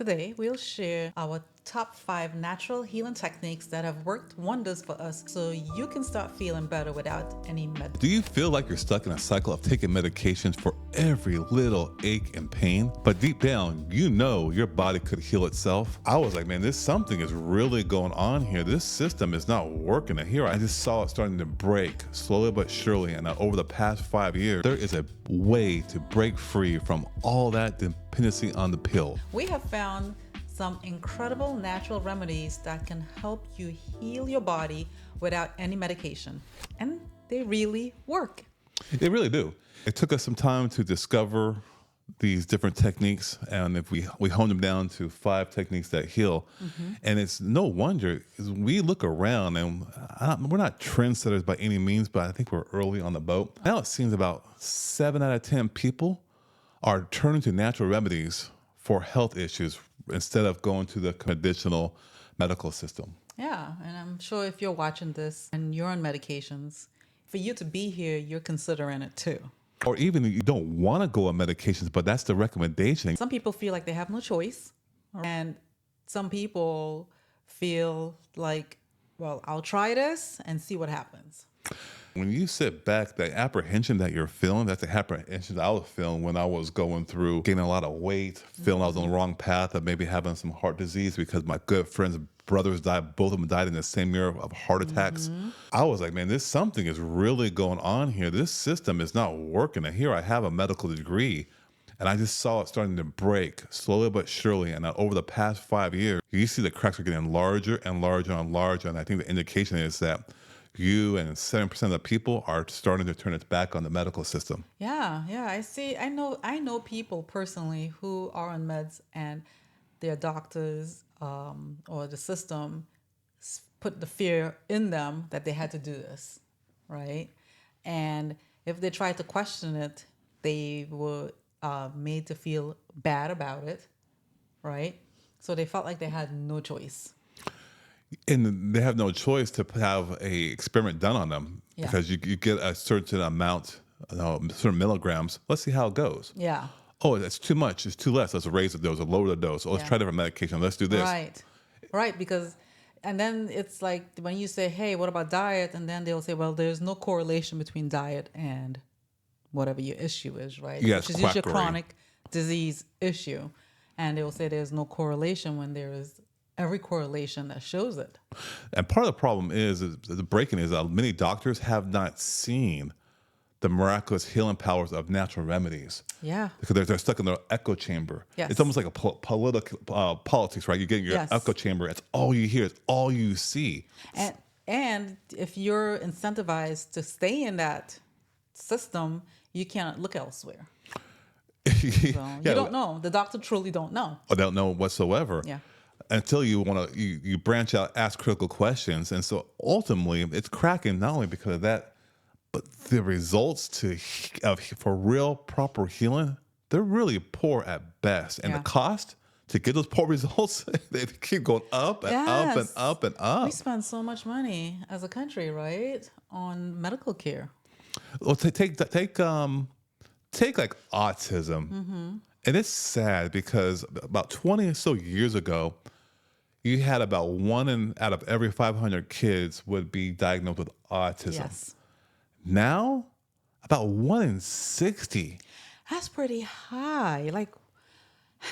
Today, we'll share our top 5 natural healing techniques that have worked wonders for us so you can start feeling better without any Do medicine. you feel like you're stuck in a cycle of taking medications for every little ache and pain? But deep down, you know your body could heal itself. I was like, man, this something is really going on here. This system is not working. And here I just saw it starting to break slowly but surely. And over the past 5 years, there is a way to break free from all that dependency on the pill. We have found some incredible natural remedies that can help you heal your body without any medication. And they really work. They really do. It took us some time to discover these different techniques, and if we honed them down to 5 techniques that heal. And it's no wonder 'cause we look around, and we're not trendsetters by any means, but I think we're early on the boat. Now it seems about 7 out of 10 people are turning to natural remedies for health issues instead of going to the traditional medical system. Yeah, and I'm sure if you're watching this and you're on medications, for you to be here, you're considering it too. Or even you don't want to go on medications, but that's the recommendation. Some people feel like they have no choice, and some people feel like, well, I'll try this and see what happens. When you sit back, the apprehension that you're feeling, that's the apprehension that I was feeling when I was going through gaining a lot of weight, feeling I was on the wrong path of maybe having some heart disease because my good friends' brothers died, both of them died in the same year of heart attacks. I was like, man, this something is really going on here. This system is not working. And here I have a medical degree. And I just saw it starting to break slowly but surely. And over the past 5 years, you see the cracks are getting larger and larger and larger. And I think the indication is that you and 7% of the people are starting to turn its back on the medical system. Yeah, I see. I know people personally who are on meds and their doctors or the system put the fear in them that they had to do this, right? And if they tried to question it, they were made to feel bad about it, right? So they felt like they had no choice. And they have no choice to have a experiment done on them Yeah. because you get a certain amount, certain milligrams. Let's see how it goes. Yeah, Oh, that's too much. It's too less. Let's raise the dose or lower the dose. Oh, let's Yeah. try different medication. Let's do this. right. Because, and then it's like when you say, hey, what about diet? And then they'll say, well, there's no correlation between diet and whatever your issue is, right? Yes, Which is usually a quackery. chronic disease issue. And they will say there's no correlation when there is every correlation that shows it. And part of the problem is the breaking is that many doctors have not seen the miraculous healing powers of natural remedies. Yeah. Because they're stuck in their echo chamber. Yes. It's almost like a political politics, right? You get in your Yes. echo chamber. It's all you hear. It's all you see. And if you're incentivized to stay in that system, you cannot look elsewhere. So you don't know. The doctor truly don't know. I don't know whatsoever. Yeah. Until you want to, you branch out, ask critical questions, and so ultimately, it's cracking not only because of that, but the results for real proper healing, they're really poor at best, and Yeah. the cost to get those poor results, they keep going up and up and Yes. up and up. We spend so much money as a country, right, on medical care. Well, take like autism, and it's sad because about 20 or so years ago, you had about out of every 500 kids would be diagnosed with autism. Yes. Now, about 1 in 60. That's pretty high. Like,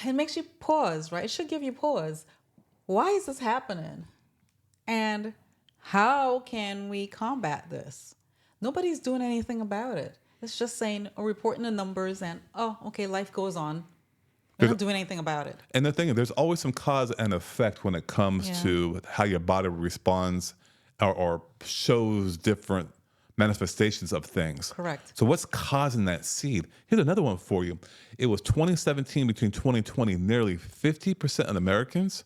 it makes you pause, right? It should give you pause. Why is this happening? And how can we combat this? Nobody's doing anything about it. It's just saying, or reporting the numbers and, oh, okay, life goes on. We're not doing anything about it. And the thing is, there's always some cause and effect when it comes Yeah. to how your body responds or shows different manifestations of things. Correct. So what's causing that seed? Here's another one for you. It was 2017 between 2020, nearly 50% of Americans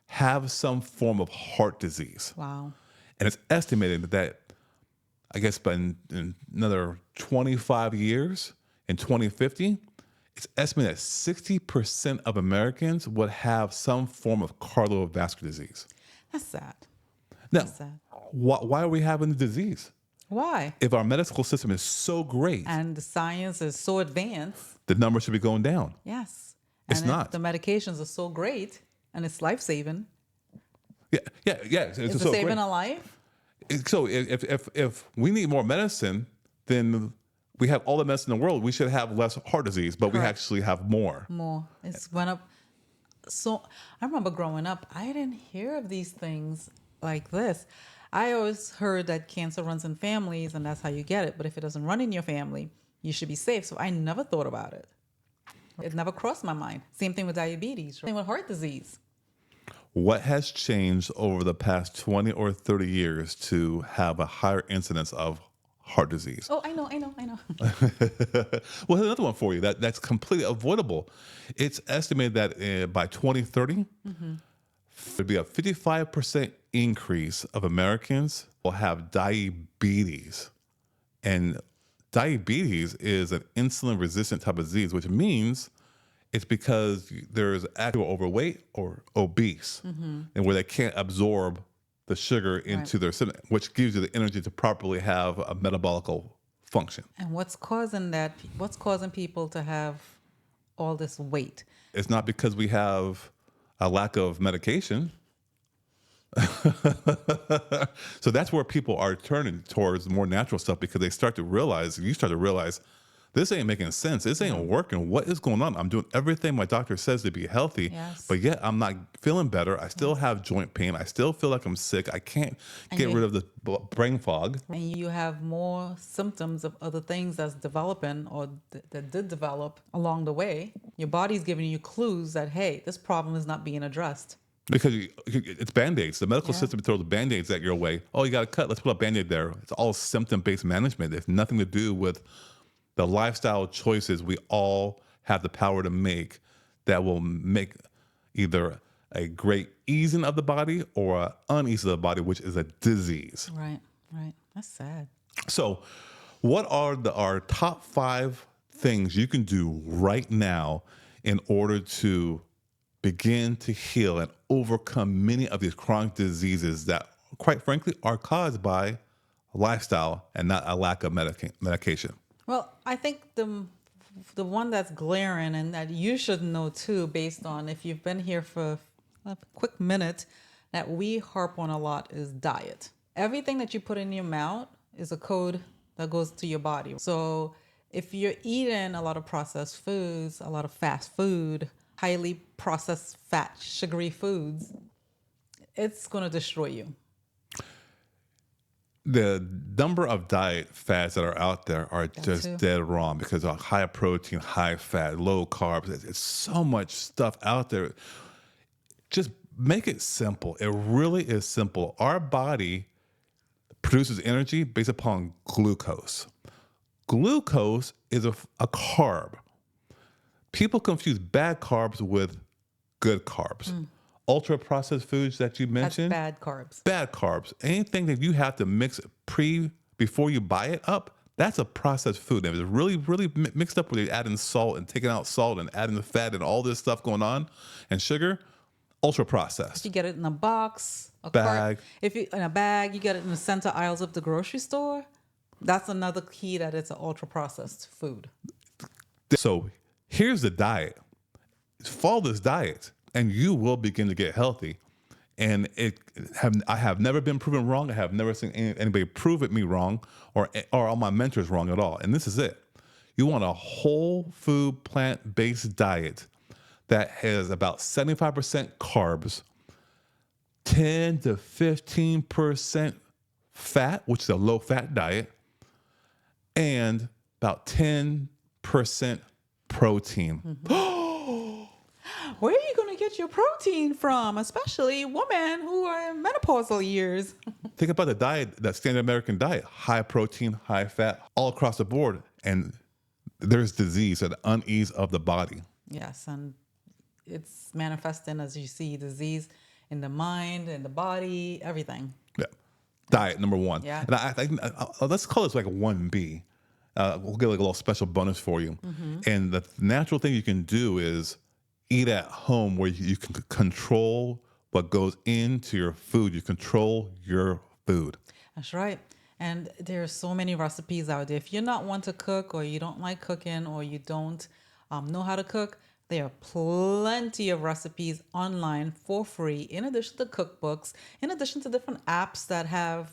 have some form of heart disease. Wow. And it's estimated that, I guess, by in another 25 years, in 2050, it's estimated that 60% of Americans would have some form of cardiovascular disease. That's sad. Now, That's sad. why are we having the disease? Why? If our medical system is so great, And the science is so advanced. the numbers should be going down. Yes. It's And if not. the medications are so great and it's life saving, Yeah. It's is it so saving great. a life? So if we need more medicine, then we have all the medicine in the world. We should have less heart disease, but we Correct. actually have more. More. It's went up. So I remember growing up, I didn't hear of these things like this. I always heard that cancer runs in families and that's how you get it. But if it doesn't run in your family, you should be safe. So I never thought about it. It never crossed my mind. Same thing with diabetes, same with heart disease. What has changed over the past 20 or 30 years to have a higher incidence of heart disease? Oh, I know. Well, here's another one for you that's completely avoidable. It's estimated that by 2030, there'd be a 55% increase of Americans will have diabetes. And diabetes is an insulin resistant type of disease, which means it's because there's actual overweight or obese, and where they can't absorb the sugar into their system, which gives you the energy to properly have a metabolical function. And what's causing that? What's causing people to have all this weight? It's not because we have a lack of medication. So that's where people are turning towards more natural stuff because you start to realize this ain't making sense. This ain't working. What is going on? I'm doing everything my doctor says to be healthy, Yes. but yet I'm not feeling better. I still have joint pain. I still feel like I'm sick. I can't get rid of the brain fog. And you have more symptoms of other things that's developing or that did develop along the way. Your body's giving you clues that, hey, this problem is not being addressed. Because it's Band-Aids. The medical system throws Band-Aids at your way. Oh, you got a cut. Let's put a Band-Aid there. It's all symptom-based management. It's nothing to do with the lifestyle choices we all have the power to make that will make either a great easing of the body or an unease of the body, which is a disease. Right. That's sad. So what are our top 5 things you can do right now in order to begin to heal and overcome many of these chronic diseases that, quite frankly, are caused by lifestyle and not a lack of medication? Well, I think the one that's glaring and that you should know too, based on if you've been here for a quick minute, that we harp on a lot is diet. Everything that you put in your mouth is a code that goes to your body. So if you're eating a lot of processed foods, a lot of fast food, highly processed fat, sugary foods, it's going to destroy you. The number of diet fads that are out there are just dead wrong because of high protein, high fat, low carbs. It's so much stuff out there. Just make it simple. It really is simple. Our body produces energy based upon glucose. Glucose is a carb. People confuse bad carbs with good carbs. Ultra processed foods that you mentioned, That's bad carbs. bad carbs. Anything that you have to mix before you buy it up, that's a processed food. And if it's really, really mixed up where you're adding salt and taking out salt and adding the fat and all this stuff going on and sugar, ultra processed. If you get it in a box, a Bag. if you in a bag, you get it in the center aisles of the grocery store. That's another key that it's an ultra processed food. So here's the diet. Follow this diet and you will begin to get healthy. And I have never been proven wrong. I have never seen anybody prove me wrong or all my mentors wrong at all. And this is it. You want a whole food, plant-based diet that has about 75% carbs, 10 to 15% fat, which is a low-fat diet, and about 10% protein. Where are you going to get your protein from, especially women who are in menopausal years? Think about the diet, that standard American diet, high protein, high fat, all across the board. And there's disease and unease of the body. Yes, and it's manifesting as you see disease in the mind, in the body, everything. Yeah. Diet, number 1. Yeah. And I think let's call this like a 1B. We'll get like a little special bonus for you. And the natural thing you can do is eat at home where you can control what goes into your food. You control your food. That's right. And there's so many recipes out there. If you're not one to cook or you don't like cooking or you don't know how to cook, There are plenty of recipes online for free, in addition to cookbooks, in addition to different apps that have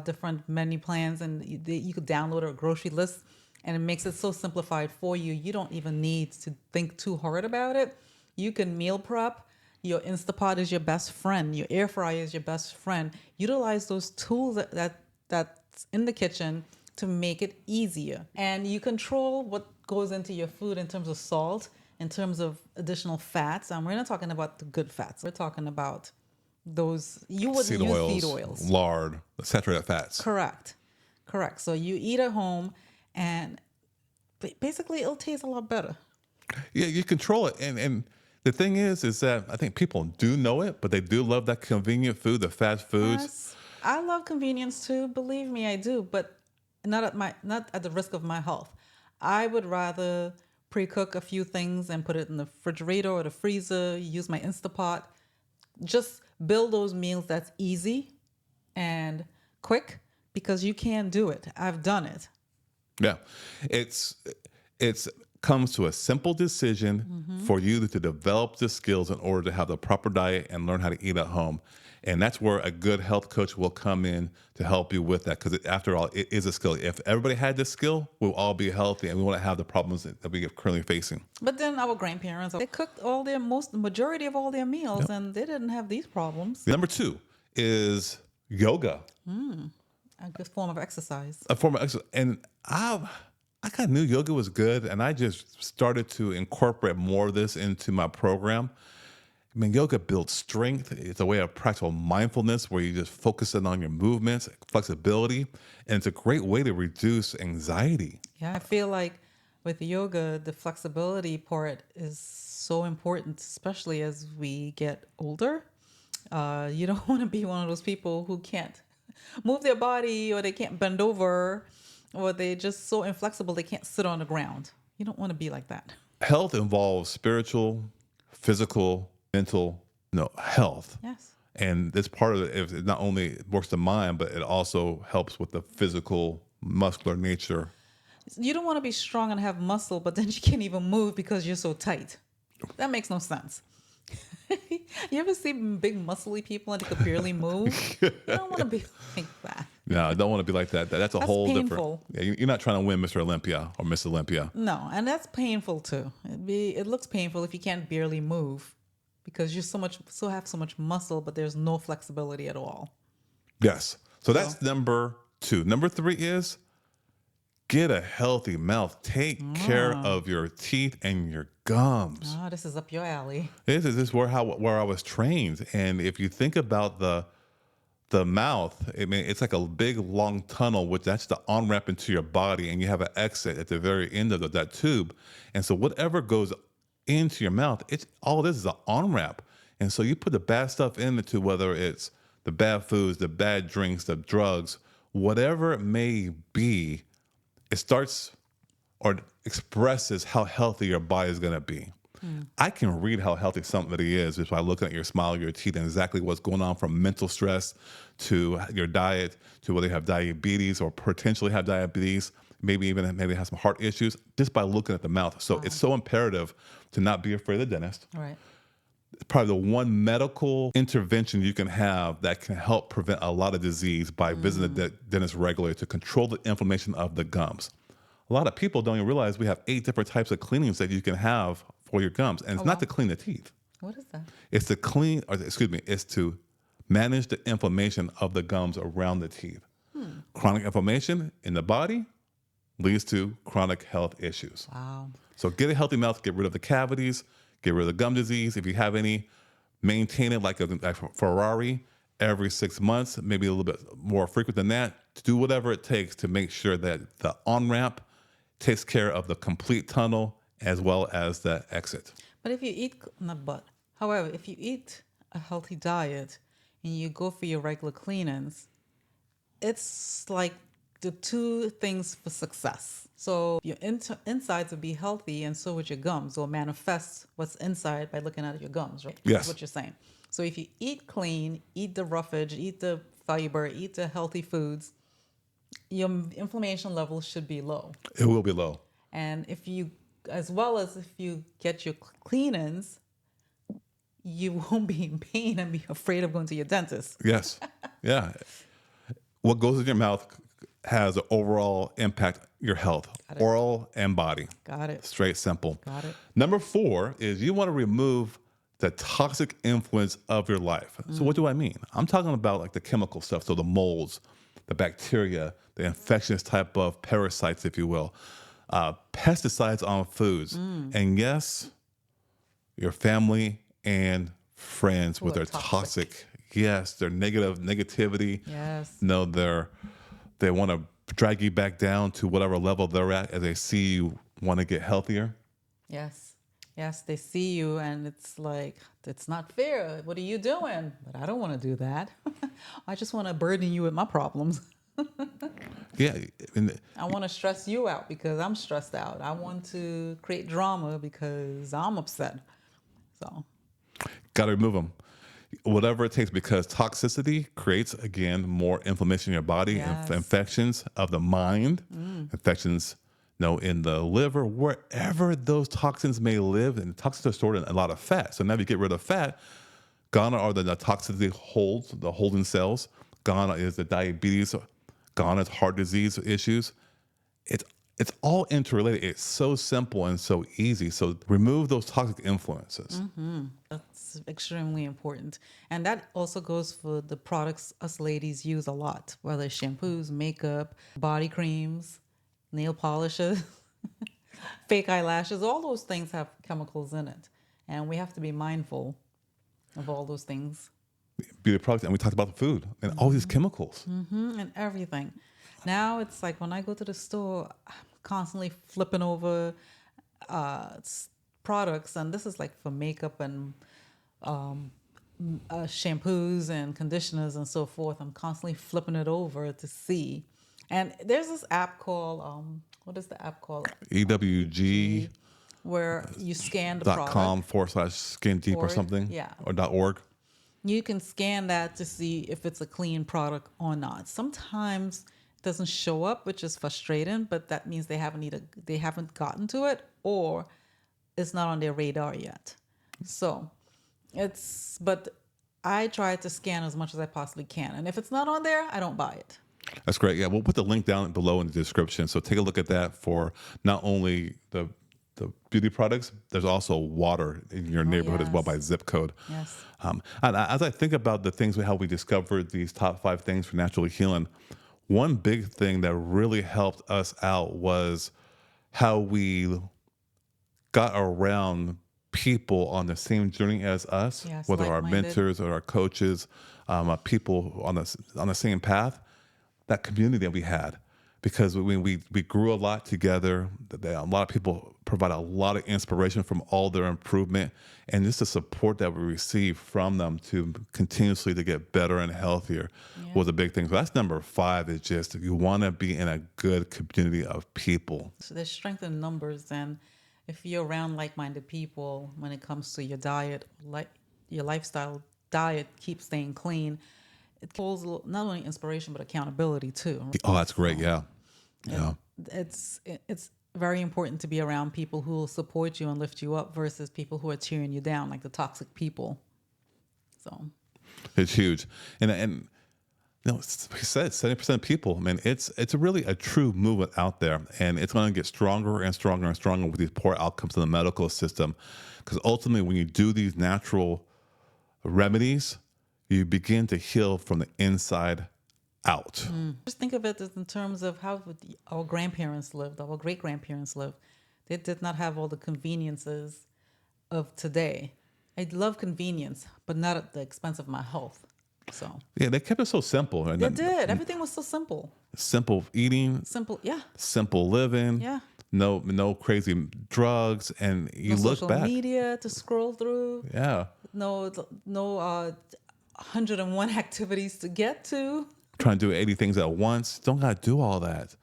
different menu plans, and you could download a grocery list, and it makes it so simplified for you. You don't even need to think too hard about it. You can meal prep. Your Instapot is your best friend. Your air fryer is your best friend. Utilize those tools that's in the kitchen to make it easier. And you control what goes into your food in terms of salt, in terms of additional fats. And we're not talking about the good fats. We're talking about those you wouldn't Seed use seed oils, oils. lard, saturated fats. Correct. Correct. So you eat at home and basically it'll taste a lot better. Yeah, you control it. And the thing is that I think people do know it, but they do love that convenient food, the fast foods. Yes, I love convenience too. Believe me, I do, but not at the risk of my health. I would rather pre-cook a few things and put it in the refrigerator or the freezer. Use my Instapot. Just build those meals that's easy and quick because you can do it. I've done it. Yeah. It's comes to a simple decision for you to develop the skills in order to have the proper diet and learn how to eat at home. And that's where a good health coach will come in to help you with that. Because after all, it is a skill. If everybody had this skill, we'll all be healthy and we won't have the problems that we are currently facing. But then our grandparents, they cooked the majority of all their meals, and they didn't have these problems. Number 2 is yoga, A good form of exercise. a form of exercise. And I kind of knew yoga was good, and I just started to incorporate more of this into my program. I mean, yoga builds strength. It's a way of practical mindfulness where you just focus in on your movements, flexibility, and it's a great way to reduce anxiety. Yeah, I feel like with yoga, the flexibility part is so important, especially as we get older. You don't want to be one of those people who can't move their body, or they can't bend over, or they're just so inflexible they can't sit on the ground. You don't want to be like that. Health involves spiritual, physical, mental, health. Yes. And this part of it not only works the mind, but it also helps with the physical, muscular nature. You don't want to be strong and have muscle, but then you can't even move because you're so tight. That makes no sense. You ever see big muscly people and they could barely move? You don't want to be like that. No, I don't want to be like that. That's a That's whole painful. different. Yeah, you're not trying to win Mr. Olympia or Miss Olympia. No, and that's painful too. It looks painful if you can't barely move because you so have so much muscle, but there's no flexibility at all. Yes. So that's number 2. Number 3 is get a healthy mouth. Take care of your teeth and your gums. Oh, this is up your alley. This is where I was trained. And if you think about the mouth, I mean, it's like a big long tunnel, which that's the on ramp into your body, and you have an exit at the very end of that tube. And so whatever goes into your mouth, it's all this is an on ramp. And so you put the bad stuff into, whether it's the bad foods, the bad drinks, the drugs, whatever it may be, it starts or expresses how healthy your body is going to be. I can read how healthy somebody is just by looking at your smile, your teeth, and exactly what's going on from mental stress to your diet to whether you have diabetes or potentially have diabetes, maybe have some heart issues, just by looking at the mouth. So it's so imperative to not be afraid of the dentist. All right. Probably the one medical intervention you can have that can help prevent a lot of disease by visiting the dentist regularly to control the inflammation of the gums. A lot of people don't even realize we have 8 different types of cleanings that you can have for your gums. And it's not to clean the teeth. What is that? It's to it's to manage the inflammation of the gums around the teeth. Chronic inflammation in the body leads to chronic health issues. Wow. So get a healthy mouth, get rid of the cavities, get rid of the gum disease. If you have any, maintain it like a Ferrari every 6 months, maybe a little bit more frequent than that. To do whatever it takes to make sure that the on-ramp takes care of the complete tunnel as well as the exit. But if you eat, not but, however, if you eat a healthy diet and you go for your regular cleanings, it's like the 2 things for success. So your insides will be healthy, and so would your gums. Or manifest what's inside by looking at your gums, right? Yes. That's what you're saying. So if you eat clean, eat the roughage, eat the fiber, eat the healthy foods, your inflammation levels should be low. It will be low. And if you as well as if you get your cleanings, you won't be in pain and be afraid of going to your dentist. Yes. Yeah. What goes in your mouth has an overall impact your health, Got it. oral and body. Got it. Straight simple. Got it. Number 4 is you want to remove the toxic influence of your life. So what do I mean? I'm talking about like the chemical stuff, so the molds, the bacteria, the infectious type of parasites, if you will, pesticides on foods, and yes, your family and friends with Who are their toxic. toxic, yes, their negativity. Yes. No, they want to drag you back down to whatever level they're at as they see you want to get healthier. Yes. Yes, they see you and it's like, it's not fair. What are you doing? But I don't want to do that. I just want to burden you with my problems. Yeah, and I want to stress you out because I'm stressed out. I want to create drama because I'm upset. So, got to remove them. Whatever it takes, because toxicity creates, again, more inflammation in your body, yes. infections of the mind, infections, in the liver, wherever those toxins may live. And toxins are stored in a lot of fat. So now if you get rid of fat, gone are the toxicity holds, the holding cells. Gone is the diabetes. Gone is heart disease issues. It's all interrelated. It's so simple and so easy. So remove those toxic influences. that's extremely important. And that also goes for the products us ladies use a lot, whether it's shampoos, makeup, body creams, nail polishes, fake eyelashes. All those things have chemicals in it. And we have to be mindful of all those things. Beauty products, and we talked about the food and all these chemicals. And everything. Now it's like when I go to the store, I'm constantly flipping over products, and this is like for makeup and shampoos and conditioners and so forth. I'm constantly flipping it over to see. And there's this app called what is the app called? EWG.com Where you scan the product. /skin deep or Org, something. yeah. Or .org. You can scan that to see if it's a clean product or not. Sometimes it doesn't show up, which is frustrating, but that means they haven't gotten to it, or it's not on their radar yet. So but I try to scan as much as I possibly can. And if it's not on there, I don't buy it. That's great. Yeah, we'll put the link down below in the description. So take a look at that for not only the beauty products, there's also water in your neighborhood as well by yes. zip code. Yes. And as I think about the things, how we discovered these top 5 things for natural healing, one big thing that really helped us out was how we got around people on the same journey as us, Yes, whether our like-minded. mentors or our coaches, people on the same path, that community that we had. Because we grew a lot together. A lot of people provide a lot of inspiration from all their improvement, and just the support that we receive from them to continuously to get better and healthier was a big thing. So that's number 5, is just you want to be in a good community of people. So there's strength in numbers, and if you're around like-minded people when it comes to your diet, like your lifestyle, diet, keep staying clean, it holds not only inspiration but accountability too. Oh, that's great. Yeah. Yeah. It's very important to be around people who will support you and lift you up versus people who are tearing you down, like the toxic people. So It's huge. And like I said, 70% of people, I mean, it's really a true movement out there, and it's going to get stronger and stronger and stronger with these poor outcomes in the medical system. Because ultimately, when you do these natural remedies, you begin to heal from the inside out. just think of it as in terms of how our grandparents lived, our great-grandparents lived. They did not have all the conveniences of today. I love convenience, but not at the expense of my health. So Yeah, they kept it so simple. And they did. Everything was so simple. simple eating, Simple, yeah, simple living, yeah. no crazy drugs, and you No look social back. media to scroll through. Yeah. No 101 activities to get to. Trying to do 80 things at once. Don't got to do all that.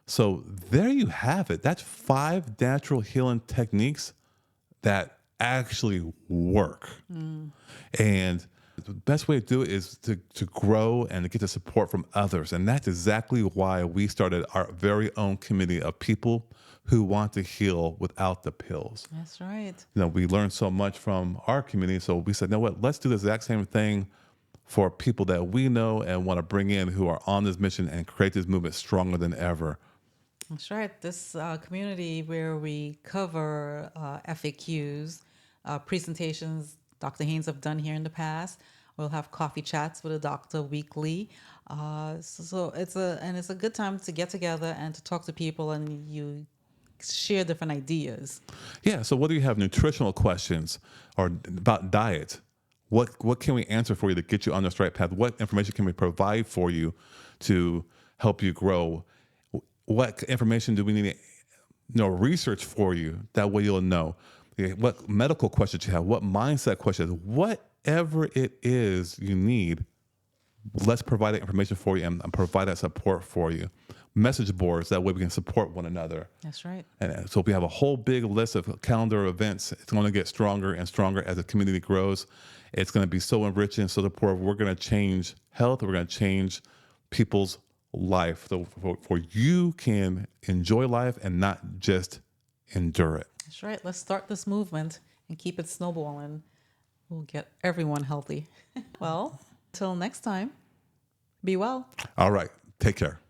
So there you have it. That's 5 natural healing techniques that actually work. And The best way to do it is to grow and to get the support from others. And that's exactly why we started our very own community of people who want to heal without the pills. That's right. We learned so much from our community. So we said, you know what, let's do the exact same thing for people that we know and want to bring in who are on this mission and create this movement stronger than ever. That's right. This community where we cover FAQs, presentations Dr. Haynes have done here in the past. We'll have coffee chats with a doctor weekly. So it's a good time to get together and to talk to people, and you share different ideas. Yeah. So whether you have nutritional questions or about diet, what can we answer for you to get you on the right path? What information can we provide for you to help you grow? What information do we need to research for you? That way you'll know. What medical questions you have, what mindset questions, whatever it is you need, let's provide that information for you and provide that support for you. Message boards, that way we can support one another. That's right. And so we have a whole big list of calendar events. It's going to get stronger and stronger as the community grows. It's going to be so enriching, so supportive. We're going to change health. We're going to change people's life. So for you can enjoy life and not just endure it. That's right. Let's start this movement and keep it snowballing. We'll get everyone healthy. Well, till next time, be well. All right. Take care.